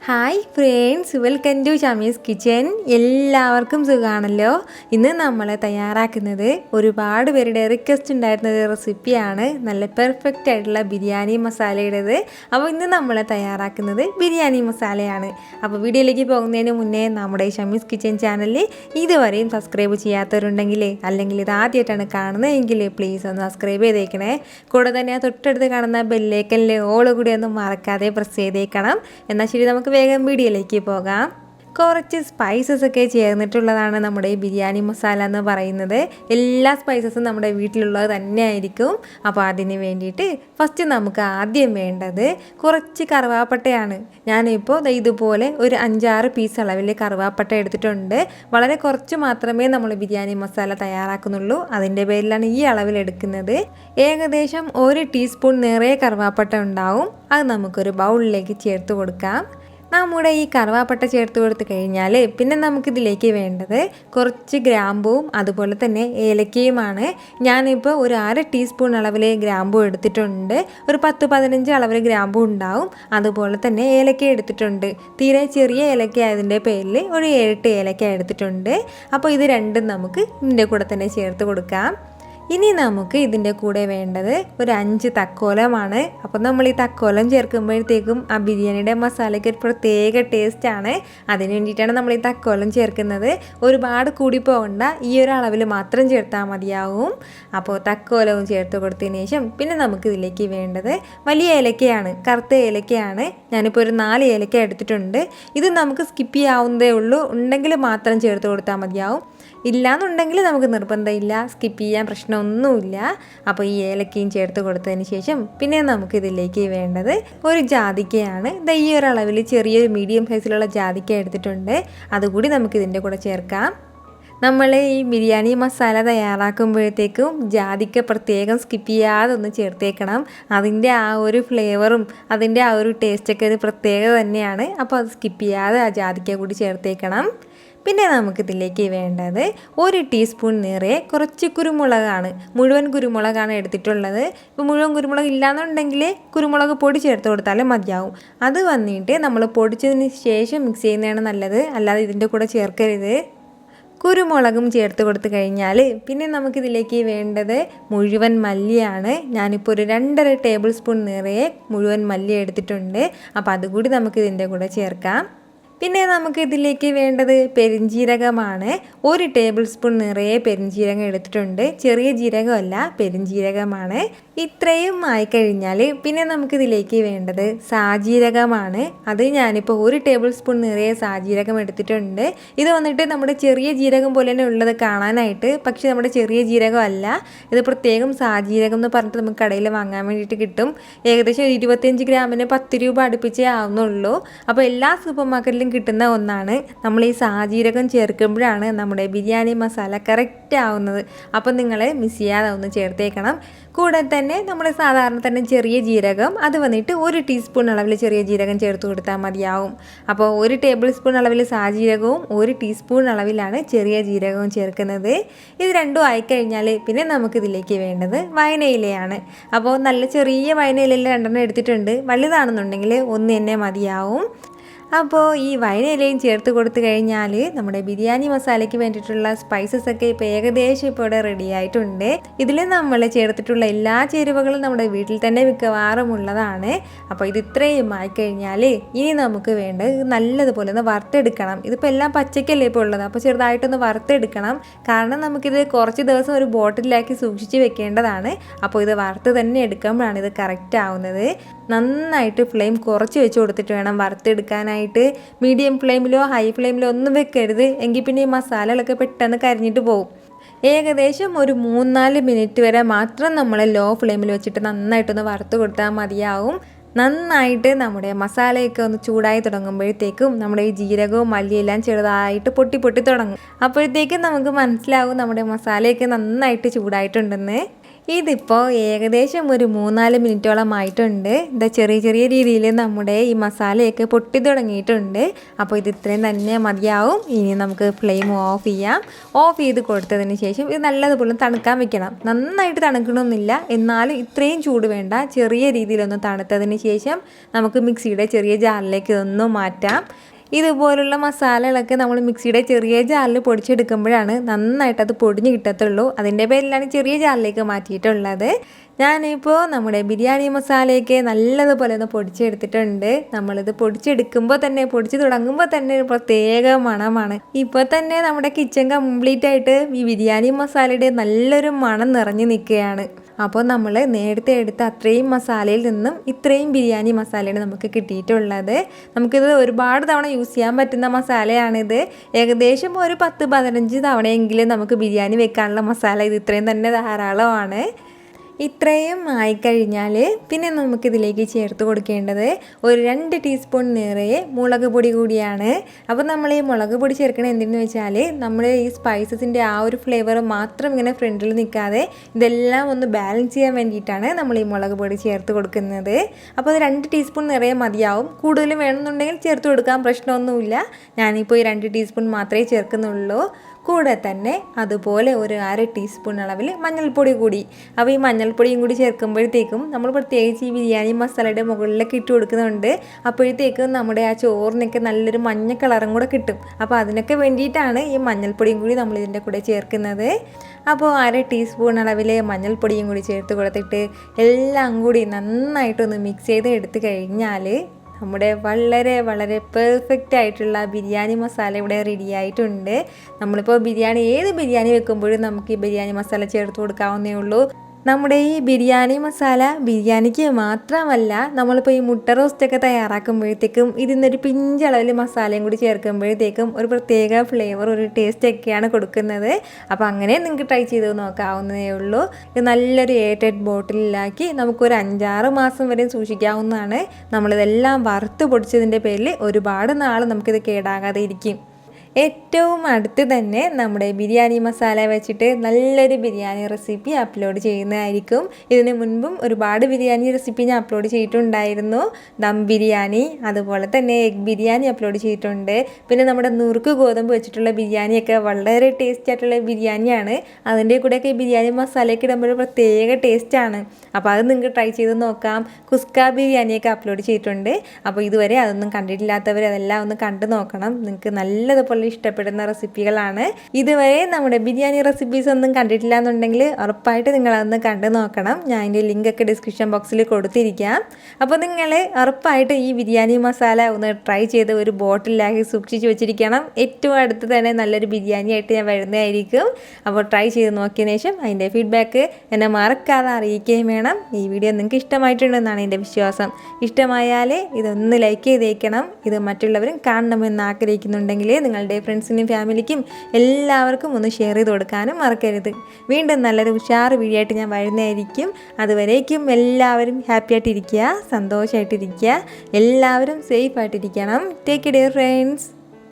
Hi friends, welcome to Shami's kitchen. എല്ലാവർക്കും സുഖമാണല്ലോ. ഇന്ന് നമ്മൾ തയ്യാറാക്കുന്നത് ഒരുപാട് പേരുടെ റിക്വസ്റ്റ് ഉണ്ടായിരുന്ന ഒരു റെസിപ്പിയാണ്. നല്ല പെർഫെക്റ്റ് ആയിട്ടുള്ള ബിരിയാണി മസാലയുടേത്. അപ്പോൾ ഇന്ന് നമ്മൾ തയ്യാറാക്കുന്നത് ബിരിയാണി മസാലയാണ്. അപ്പോൾ വീഡിയോയിലേക്ക് പോകുന്നതിന് മുന്നേ നമ്മുടെ ഷമീസ് കിച്ചൻ ചാനലിൽ ഇതുവരെയും സബ്സ്ക്രൈബ് ചെയ്യാത്തവരുണ്ടെങ്കിൽ, അല്ലെങ്കിൽ ഇത് ആദ്യമായിട്ടാണ് കാണുന്നതെങ്കിൽ പ്ലീസ് ഒന്ന് സബ്സ്ക്രൈബ് ചെയ്തേക്കണേ. കൂടെ തന്നെ തൊട്ടടുത്ത് കാണുന്ന ബെല്ലൈക്കനിൽ ഓൾ കൂടി ഒന്നും മറക്കാതെ പ്രസ് ചെയ്തേക്കണം. എന്നാൽ ശരി, നമുക്ക് വേഗം വീഡിയോയിലേക്ക് പോകാം. കുറച്ച് സ്പൈസസ് ഒക്കെ ചേർന്നിട്ടുള്ളതാണ് നമ്മുടെ ഈ ബിരിയാണി മസാല എന്ന് പറയുന്നത്. എല്ലാ സ്പൈസസും നമ്മുടെ വീട്ടിലുള്ളത് തന്നെ ആയിരിക്കും. അപ്പോൾ അതിന് വേണ്ടിയിട്ട് ഫസ്റ്റ് നമുക്ക് ആദ്യം വേണ്ടത് കുറച്ച് കറുവാപ്പട്ടയാണ്. ഞാനിപ്പോൾ ഇതുപോലെ ഒരു 5-6 പീസ് അളവിൽ കറുവാപ്പട്ട എടുത്തിട്ടുണ്ട്. വളരെ കുറച്ച് മാത്രമേ നമ്മൾ ബിരിയാണി മസാല തയ്യാറാക്കുന്നുള്ളൂ. അതിൻ്റെ പേരിലാണ് ഈ അളവിൽ എടുക്കുന്നത്. ഏകദേശം 1 ടീസ്പൂൺ നിറയെ കറുവാപ്പട്ട ഉണ്ടാവും. അത് നമുക്കൊരു ബൗളിലേക്ക് ചേർത്ത് കൊടുക്കാം. നമ്മുടെ ഈ കറുവാപ്പട്ട ചേർത്ത് കൊടുത്ത് കഴിഞ്ഞാൽ പിന്നെ നമുക്കിതിലേക്ക് വേണ്ടത് കുറച്ച് ഗ്രാമ്പൂവും അതുപോലെ തന്നെ ഏലക്കയുമാണ്. ഞാനിപ്പോൾ ഒരു 1/2 ടീസ്പൂൺ അളവിൽ ഗ്രാമ്പൂ എടുത്തിട്ടുണ്ട്. ഒരു 10-15 അളവിൽ ഗ്രാമ്പൂ ഉണ്ടാവും. അതുപോലെ തന്നെ ഏലക്ക എടുത്തിട്ടുണ്ട്. തീരെ ചെറിയ ഏലക്ക ആയതിൻ്റെ പേരിൽ ഒരു 7-8 ഏലക്ക എടുത്തിട്ടുണ്ട്. അപ്പോൾ ഇത് രണ്ടും നമുക്ക് ഇതിൻ്റെ കൂടെ തന്നെ ചേർത്ത് കൊടുക്കാം. ഇനി നമുക്ക് ഇതിൻ്റെ കൂടെ വേണ്ടത് ഒരു 5 തക്കോലമാണ്. അപ്പോൾ നമ്മൾ ഈ തക്കോലം ചേർക്കുമ്പോഴത്തേക്കും ആ ബിരിയാണിയുടെ മസാലയ്ക്ക് ഒരു പ്രത്യേക ടേസ്റ്റാണ്. അതിന് വേണ്ടിയിട്ടാണ് നമ്മൾ ഈ തക്കോലം ചേർക്കുന്നത്. ഒരുപാട് കൂടി പോകണ്ട, ഈ ഒരു അളവിൽ മാത്രം ചേർത്താൽ മതിയാവും. അപ്പോൾ തക്കോലവും ചേർത്ത് കൊടുത്തതിന് ശേഷം പിന്നെ നമുക്കിതിലേക്ക് വേണ്ടത് വലിയ ഏലക്കയാണ്, കറുത്ത ഏലക്കയാണ്. ഞാനിപ്പോൾ ഒരു 4 ഏലക്ക എടുത്തിട്ടുണ്ട്. ഇത് നമുക്ക് സ്കിപ്പ് ചെയ്യാവുന്നതേ ഉള്ളൂ. ഉണ്ടെങ്കിൽ മാത്രം ചേർത്ത് കൊടുത്താൽ മതിയാവും. ഇല്ലയെന്നുണ്ടെങ്കിൽ നമുക്ക് നിർബന്ധമില്ല, സ്കിപ്പ് ചെയ്യാൻ പ്രശ്നമൊന്നുമില്ല. അപ്പോൾ ഈ ഏലക്കയും ചേർത്ത് കൊടുത്തതിന് ശേഷം പിന്നെ നമുക്കിതിലേക്ക് വേണ്ടത് ഒരു ജാതിക്കയാണ്. ഈ ഒരു അളവിൽ ചെറിയൊരു മീഡിയം സൈസിലുള്ള ജാതിക്ക എടുത്തിട്ടുണ്ട്. അതുകൂടി നമുക്കിതിൻ്റെ കൂടെ ചേർക്കാം. നമ്മൾ ഈ ബിരിയാണി മസാല തയ്യാറാക്കുമ്പോഴത്തേക്കും ജാതിക്ക പ്രത്യേകം സ്കിപ്പ് ചെയ്യാതെ ഒന്ന് ചേർത്തേക്കണം. അതിൻ്റെ ആ ഒരു ഫ്ലേവറും അതിൻ്റെ ആ ഒരു ടേസ്റ്റൊക്കെ ഒരു പ്രത്യേകത തന്നെയാണ്. അപ്പോൾ അത് സ്കിപ്പ് ചെയ്യാതെ ആ ജാതിക്ക കൂടി ചേർത്തേക്കണം. പിന്നെ നമുക്കിതിലേക്ക് വേണ്ടത് 1 ടീസ്പൂൺ നിറയെ കുറച്ച് കുരുമുളകാണ്. മുഴുവൻ കുരുമുളകാണ് എടുത്തിട്ടുള്ളത്. ഇപ്പോൾ മുഴുവൻ കുരുമുളക് ഇല്ലയെന്നുണ്ടെങ്കിൽ കുരുമുളക് പൊടി ചേർത്ത് കൊടുത്താലും മതിയാവും. അത് വന്നിട്ട് നമ്മൾ പൊടിച്ചതിന് ശേഷം മിക്സ് ചെയ്യുന്നതാണ് നല്ലത്, അല്ലാതെ ഇതിൻ്റെ കൂടെ ചേർക്കരുത്. കുരുമുളകും ചേർത്ത് കൊടുത്തു കഴിഞ്ഞാൽ പിന്നെ നമുക്കിതിലേക്ക് വേണ്ടത് മുഴുവൻ മല്ലിയാണ്. ഞാനിപ്പോൾ ഒരു 2.5 ടേബിൾ സ്പൂൺ നിറയെ മുഴുവൻ മല്ലി എടുത്തിട്ടുണ്ട്. അപ്പോൾ അതുകൂടി നമുക്കിതിൻ്റെ കൂടെ ചേർക്കാം. പിന്നെ നമുക്കിതിലേക്ക് വേണ്ടത് പെരിഞ്ജീരകമാണ്. 1 ടേബിൾ സ്പൂൺ നിറയെ പെരിഞ്ജീരകം എടുത്തിട്ടുണ്ട്. ചെറിയ ജീരകമല്ല, പെരിഞ്ജീരകമാണ്. ഇത്രയും ആയിക്കഴിഞ്ഞാൽ പിന്നെ നമുക്കിതിലേക്ക് വേണ്ടത് സാജീരകമാണ്. അത് ഞാനിപ്പോൾ 1 ടേബിൾ സ്പൂൺ നിറയെ സാജീരകം എടുത്തിട്ടുണ്ട്. ഇത് വന്നിട്ട് നമ്മുടെ ചെറിയ ജീരകം പോലെ തന്നെ ഉള്ളത് കാണാനായിട്ട്, പക്ഷേ നമ്മുടെ ചെറിയ ജീരകം അല്ല. ഇത് പ്രത്യേകം സാജീരകം എന്ന് പറഞ്ഞിട്ട് നമുക്ക് കടയിൽ വാങ്ങാൻ വേണ്ടിയിട്ട് കിട്ടും. ഏകദേശം 25 ഗ്രാമിന് 10 രൂപ അടുപ്പിച്ചേ ആവുന്നുള്ളൂ. അപ്പോൾ എല്ലാ സൂപ്പർ മാർക്കറ്റിലും കിട്ടുന്ന ഒന്നാണ്. നമ്മൾ ഈ സാജീരകം ചേർക്കുമ്പോഴാണ് നമ്മുടെ ബിരിയാണി മസാല കറക്റ്റ് ആവുന്നത്. അപ്പോൾ നിങ്ങൾ മിസ് ചെയ്യാതെ ഒന്ന് ചേർത്തേക്കണം. കൂടെ തന്നെ നമ്മൾ സാധാരണ തന്നെ ചെറിയ ജീരകം, അത് വന്നിട്ട് 1 ടീസ്പൂൺ അളവിൽ ചെറിയ ജീരകം ചേർത്ത് കൊടുത്താൽ മതിയാവും. അപ്പോൾ 1 ടേബിൾ സ്പൂൺ അളവിൽ സാജീരകവും 1 ടീസ്പൂൺ അളവിലാണ് ചെറിയ ജീരകവും ചേർക്കുന്നത്. ഇത് രണ്ടും ആയിക്കഴിഞ്ഞാൽ പിന്നെ നമുക്കിതിലേക്ക് വേണ്ടത് വയനയിലയാണ്. അപ്പോൾ നല്ല ചെറിയ വയനയിലയിൽ 2 എടുത്തിട്ടുണ്ട്. വലുതാണെന്നുണ്ടെങ്കിൽ 1 തന്നെ മതിയാവും. അപ്പോൾ ഈ വയനയിലയും ചേർത്ത് കൊടുത്തു കഴിഞ്ഞാൽ നമ്മുടെ ബിരിയാണി മസാലയ്ക്ക് വേണ്ടിയിട്ടുള്ള സ്പൈസസ് ഒക്കെ ഇപ്പോൾ ഏകദേശം ഇപ്പോൾ ഇവിടെ റെഡി ആയിട്ടുണ്ട്. ഇതിൽ നമ്മൾ ചേർത്തിട്ടുള്ള എല്ലാ ചേരുവകളും നമ്മുടെ വീട്ടിൽ തന്നെ മിക്കവാറും ഉള്ളതാണ്. അപ്പോൾ ഇത് ഇത്രയും ആയിക്കഴിഞ്ഞാൽ ഇനി നമുക്ക് വേണ്ടത് നല്ലതുപോലെ ഒന്ന് വറുത്തെടുക്കണം. ഇതിപ്പോൾ എല്ലാം പച്ചക്കല്ലേ ഇപ്പോൾ ഉള്ളത്. അപ്പോൾ ചെറുതായിട്ടൊന്ന് വറുത്തെടുക്കണം. കാരണം നമുക്കിത് കുറച്ച് ദിവസം ഒരു ബോട്ടിലാക്കി സൂക്ഷിച്ച് വെക്കേണ്ടതാണ്. അപ്പോൾ ഇത് വറുത്ത് തന്നെ എടുക്കുമ്പോഴാണ് ഇത് കറക്റ്റ് ആവുന്നത്. നന്നായിട്ട് ഫ്ലെയിം കുറച്ച് വെച്ച് കൊടുത്തിട്ട് വേണം വറുത്തെടുക്കാനായിട്ട്. മീഡിയം ഫ്ലെയിമിലോ ഹൈ ഫ്ലെയിമിലോ ഒന്നും വെക്കരുത്, എങ്കിൽ പിന്നെ ഈ മസാലകളൊക്കെ പെട്ടെന്ന് കരിഞ്ഞിട്ട് പോകും. ഏകദേശം ഒരു 3-4 മിനിറ്റ് വരെ മാത്രം നമ്മൾ ലോ ഫ്ലെയിമിൽ വെച്ചിട്ട് നന്നായിട്ടൊന്ന് വറുത്ത് കൊടുത്താൽ മതിയാവും. നന്നായിട്ട് നമ്മുടെ മസാലയൊക്കെ ഒന്ന് ചൂടായി തുടങ്ങുമ്പോഴത്തേക്കും നമ്മുടെ ഈ ജീരകവും മല്ലിയെല്ലാം ചെറുതായിട്ട് പൊട്ടി തുടങ്ങും. അപ്പോഴത്തേക്കും നമുക്ക് മനസ്സിലാവും നമ്മുടെ മസാലയൊക്കെ നന്നായിട്ട് ചൂടായിട്ടുണ്ടെന്ന്. ഇതിപ്പോൾ ഏകദേശം ഒരു 3-4 മിനിറ്റോളം ആയിട്ടുണ്ട്. ഇതാ ചെറിയ ചെറിയ രീതിയിൽ നമ്മുടെ ഈ മസാലയൊക്കെ പൊട്ടി തുടങ്ങിയിട്ടുണ്ട്. അപ്പോൾ ഇത് ഇത്രയും തന്നെ മതിയാവും. ഇനി നമുക്ക് ഫ്ലെയിം ഓഫ് ചെയ്യാം. ഓഫ് ചെയ്ത് കൊടുത്തതിന് ശേഷം ഇത് നല്ലതുപോലെ തണുക്കാൻ വെക്കണം. നന്നായിട്ട് തണുക്കണമെന്നില്ല, എന്നാലും ഇത്രയും ചൂട് വേണ്ട. ചെറിയ രീതിയിലൊന്ന് തണുത്തതിന് ശേഷം നമുക്ക് മിക്സിയുടെ ചെറിയ ജാറിലേക്ക് ഇതൊന്ന് മാറ്റാം. ഇതുപോലുള്ള മസാലകളൊക്കെ നമ്മൾ മിക്സിയുടെ ചെറിയ ജാറിൽ പൊടിച്ചെടുക്കുമ്പോഴാണ് നന്നായിട്ട് അത് പൊടിഞ്ഞ് കിട്ടത്തുള്ളൂ. അതിൻ്റെ പേരിലാണ് ചെറിയ ജാറിലേക്ക് മാറ്റിയിട്ടുള്ളത്. ഞാനിപ്പോൾ നമ്മുടെ ബിരിയാണി മസാലയൊക്കെ നല്ലതുപോലെ ഒന്ന് പൊടിച്ചെടുത്തിട്ടുണ്ട്. നമ്മളിത് പൊടിച്ചെടുക്കുമ്പോൾ തന്നെ, പൊടിച്ച് തുടങ്ങുമ്പോൾ തന്നെ ഒരു പ്രത്യേക മണമാണ്. ഇപ്പോൾ തന്നെ നമ്മുടെ കിച്ചൺ കംപ്ലീറ്റ് ആയിട്ട് ഈ ബിരിയാണി മസാലയുടെ നല്ലൊരു മണം നിറഞ്ഞു നിൽക്കുകയാണ്. അപ്പോൾ നമ്മൾ നേരത്തെ എടുത്ത അത്രയും മസാലയിൽ നിന്നും ഇത്രയും ബിരിയാണി മസാലയാണ് നമുക്ക് കിട്ടിയിട്ടുള്ളത്. നമുക്കിത് ഒരുപാട് തവണ യൂസ് ചെയ്യാൻ പറ്റുന്ന മസാലയാണിത്. ഏകദേശം ഒരു 10-15 തവണയെങ്കിലും നമുക്ക് ബിരിയാണി വെക്കാനുള്ള മസാല ഇത് ഇത്രയും തന്നെ ധാരാളമാണ്. ഇത്രയും ആയിക്കഴിഞ്ഞാൽ പിന്നെ നമുക്കിതിലേക്ക് ചേർത്ത് കൊടുക്കേണ്ടത് ഒരു 2 ടീസ്പൂൺ നിറയെ മുളക് പൊടി കൂടിയാണ്. അപ്പോൾ നമ്മൾ ഈ മുളക് പൊടി ചേർക്കണത് എന്തെന്ന് വെച്ചാൽ നമ്മൾ ഈ സ്പൈസസിൻ്റെ ആ ഒരു ഫ്ലേവർ മാത്രം ഇങ്ങനെ ഫ്രണ്ടിൽ നിൽക്കാതെ ഇതെല്ലാം ഒന്ന് ബാലൻസ് ചെയ്യാൻ വേണ്ടിയിട്ടാണ് നമ്മൾ ഈ മുളക് പൊടി ചേർത്ത് കൊടുക്കുന്നത്. അപ്പോൾ അത് 2 ടീസ്പൂൺ നിറയെ മതിയാവും. കൂടുതൽ വേണമെന്നുണ്ടെങ്കിൽ ചേർത്ത് കൊടുക്കാൻ പ്രശ്നമൊന്നുമില്ല. ഞാനിപ്പോൾ ഈ 2 ടീസ്പൂൺ മാത്രമേ ചേർക്കുന്നുള്ളൂ. കൂടെ തന്നെ അതുപോലെ ഒരു 1/2 ടീസ്പൂൺ അളവിൽ മഞ്ഞൾപ്പൊടി കൂടി. അപ്പോൾ ഈ മഞ്ഞൾപ്പൊടിയും കൂടി ചേർക്കുമ്പോഴത്തേക്കും നമ്മൾ പ്രത്യേകിച്ച് ഈ ബിരിയാണി മസാലയുടെ മുകളിലൊക്കെ ഇട്ട് കൊടുക്കുന്നുണ്ട്. അപ്പോഴത്തേക്കും നമ്മുടെ ആ ചോറിനൊക്കെ നല്ലൊരു മഞ്ഞ കളറും കൂടെ കിട്ടും. അപ്പോൾ അതിനൊക്കെ വേണ്ടിയിട്ടാണ് ഈ മഞ്ഞൾപ്പൊടിയും കൂടി നമ്മൾ ഇതിൻ്റെ കൂടെ ചേർക്കുന്നത്. അപ്പോൾ 1/2 ടീസ്പൂൺ അളവിൽ മഞ്ഞൾപ്പൊടിയും കൂടി ചേർത്ത് കൊടുത്തിട്ട് എല്ലാം കൂടി നന്നായിട്ടൊന്ന് മിക്സ് ചെയ്ത് എടുത്ത് കഴിഞ്ഞാൽ നമ്മുടെ വളരെ വളരെ പെർഫെക്റ്റ് ആയിട്ടുള്ള ബിരിയാണി മസാല ഇവിടെ റെഡി ആയിട്ടുണ്ട്. നമ്മളിപ്പോൾ ഏത് ബിരിയാണി വെക്കുമ്പോഴും നമുക്ക് ഈ ബിരിയാണി മസാല ചേർത്ത് കൊടുക്കാവുന്നേ ഉള്ളൂ. നമ്മുടെ ഈ ബിരിയാണി മസാല ബിരിയാണിക്ക് മാത്രമല്ല, നമ്മളിപ്പോൾ ഈ മുട്ട റോസ്റ്റൊക്കെ തയ്യാറാക്കുമ്പോഴത്തേക്കും ഇതിന്നൊരു പിഞ്ചളവിൽ മസാലയും കൂടി ചേർക്കുമ്പോഴത്തേക്കും ഒരു പ്രത്യേക ഫ്ലേവർ, ഒരു ടേസ്റ്റൊക്കെയാണ് കൊടുക്കുന്നത്. അപ്പോൾ അങ്ങനെ നിങ്ങൾക്ക് ട്രൈ ചെയ്ത് നോക്കാവുന്നതേ ഉള്ളൂ. ഇത് നല്ലൊരു എയർടൈറ്റ് ബോട്ടിലാക്കി നമുക്കൊരു 5-6 മാസം വരെ സൂക്ഷിക്കാവുന്നതാണ്. നമ്മളിതെല്ലാം വറുത്ത് പൊടിച്ചതിൻ്റെ പേരിൽ ഒരുപാട് നാൾ നമുക്കിത് കേടാകാതെ ഇരിക്കും. ഏറ്റവും അടുത്ത് തന്നെ നമ്മുടെ ബിരിയാണി മസാല വെച്ചിട്ട് നല്ലൊരു ബിരിയാണി റെസിപ്പി അപ്ലോഡ് ചെയ്യുന്നതായിരിക്കും. ഇതിന് മുൻപും ഒരുപാട് ബിരിയാണി റെസിപ്പി ഞാൻ അപ്ലോഡ് ചെയ്തിട്ടുണ്ടായിരുന്നു. ദം ബിരിയാണി, അതുപോലെ തന്നെ എഗ് ബിരിയാണി അപ്ലോഡ് ചെയ്തിട്ടുണ്ട്. പിന്നെ നമ്മുടെ നുറുക്ക് ഗോതമ്പ് വെച്ചിട്ടുള്ള ബിരിയാണിയൊക്കെ വളരെ ടേസ്റ്റി ആയിട്ടുള്ള ബിരിയാണിയാണ്. അതിൻ്റെ കൂടെയൊക്കെ ബിരിയാണി മസാലയൊക്കെ ഇടുമ്പോൾ പ്രത്യേക ടേസ്റ്റാണ്. അപ്പോൾ അത് നിങ്ങൾക്ക് ട്രൈ ചെയ്ത് നോക്കാം. കുസ്ക ബിരിയാണിയൊക്കെ അപ്ലോഡ് ചെയ്തിട്ടുണ്ട്. അപ്പോൾ ഇതുവരെ അതൊന്നും കണ്ടിട്ടില്ലാത്തവർ അതെല്ലാം ഒന്ന് കണ്ടു നോക്കണം. നിങ്ങൾക്ക് നല്ലതുപോലെ ഇഷ്ടപ്പെടുന്ന റെസിപ്പികളാണ്. ഇതുവരെ നമ്മുടെ ബിരിയാണി റെസിപ്പീസ് ഒന്നും കണ്ടിട്ടില്ല എന്നുണ്ടെങ്കിൽ ഉറപ്പായിട്ട് നിങ്ങളതൊന്ന് കണ്ടു നോക്കണം. ഞാൻ അതിൻ്റെ ലിങ്കൊക്കെ ഡിസ്ക്രിപ്ഷൻ ബോക്സിൽ കൊടുത്തിരിക്കാം. അപ്പോൾ നിങ്ങൾ ഉറപ്പായിട്ട് ഈ ബിരിയാണി മസാല ഒന്ന് ട്രൈ ചെയ്ത് ഒരു ബോട്ടിലാക്കി സൂക്ഷിച്ച് വെച്ചിരിക്കണം. ഏറ്റവും അടുത്ത് തന്നെ നല്ലൊരു ബിരിയാണി ആയിട്ട് ഞാൻ വരുന്നതായിരിക്കും. അപ്പോൾ ട്രൈ ചെയ്ത് നോക്കിയതിന് ശേഷം അതിൻ്റെ ഫീഡ്ബാക്ക് എന്നെ മറക്കാതെ അറിയിക്കുകയും വേണം. ഈ വീഡിയോ നിങ്ങൾക്ക് ഇഷ്ടമായിട്ടുണ്ടെന്നാണ് എൻ്റെ വിശ്വാസം. ഇഷ്ടമായാൽ ഇതൊന്ന് ലൈക്ക് ചെയ്തേക്കണം. ഇത് മറ്റുള്ളവരും കാണണമെന്ന് ആഗ്രഹിക്കുന്നുണ്ടെങ്കിൽ നിങ്ങളുടെ ഫ്രണ്ട്സിനും ഫാമിലിക്കും എല്ലാവർക്കും ഒന്ന് ഷെയർ ചെയ്ത് കൊടുക്കാനും മറക്കരുത്. വീണ്ടും നല്ലൊരു ഉഷാർ വീഡിയോ ആയിട്ട് ഞാൻ വരുന്നതായിരിക്കും. അതുവരേക്കും എല്ലാവരും ഹാപ്പി ആയിട്ടിരിക്കുക, സന്തോഷമായിട്ടിരിക്കുക, എല്ലാവരും സേഫ് ആയിട്ടിരിക്കണം. Take care friends.